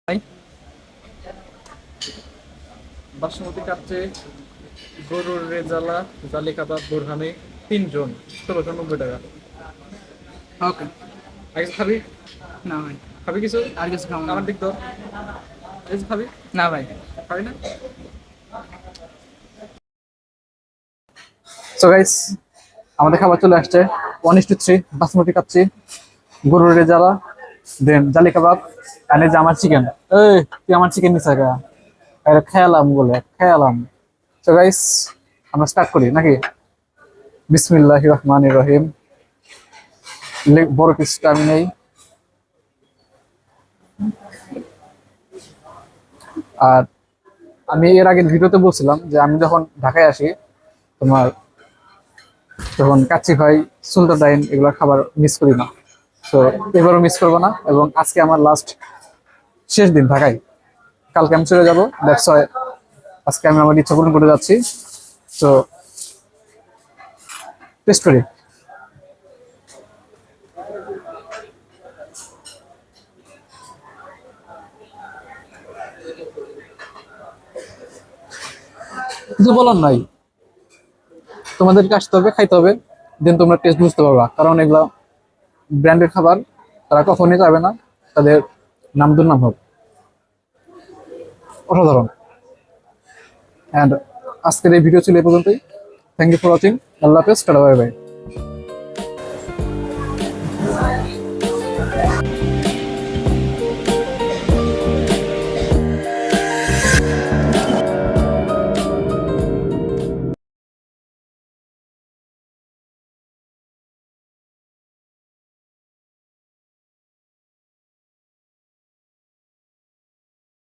ভাই বাসমতি কাচ্চে গরুর রেজালা জালি কাবাব বোরহানি 3 জন 1690 টাকা। ওকে। আর কিছু খাবি? না ভাই, খাবি কিছু? আর কিছু খাবো না আমার ভাই। দিক তো কিছু খাবি? না ভাই। খাবি না? সো গাইস, আমাদের খাবার চলে আসছে। 1:3 বাসমতি কাচ্চি, গরুর রেজালা, দেন জালি কাবাব, আর এই যে আমার চিকেন। এই তুই আমার চিকেন নিছে গা, এটা খেয়ালাম বলে খেয়ালাম। সো গাইস, আমরা স্টার্ট করি নাকি? বিসমিল্লাহির রহমানির রহিম। বড় পিসটা আমি নেই। আর আমি এর আগের ভিডিওতে বলছিলাম যে আমি যখন ঢাকায় আসি, তোমার তখন কাচ্চি ভাই, সুলতান ডাইন এগুলো খাবার মিস করি না। তো এবারও মিস করবো না, এবং আজকে আমার লাস্ট শেষ দিন ঢাকায়। কালকে আমি চলে যাবো, দ্যাটস ওয়াই আজকে আমি আমার ইচ্ছা পূরণ করে যাচ্ছি। তো টেস্ট করি। কিছু বলার নাই, তোমাদেরকে আসতে হবে, খাইতে হবে, দেন তোমরা টেস্ট বুঝতে পারবা। কারণ এগুলা ব্র্যান্ডের খাবার, তারা কখনই যাবে না তাদের নাম দুর্নাম হোক। অসাধারণ। অ্যান্ড আজকের এই ভিডিও ছিল এই পর্যন্তই। Thank you for watching. আল্লাহ হাফেজ, টাটা, বাই বাই।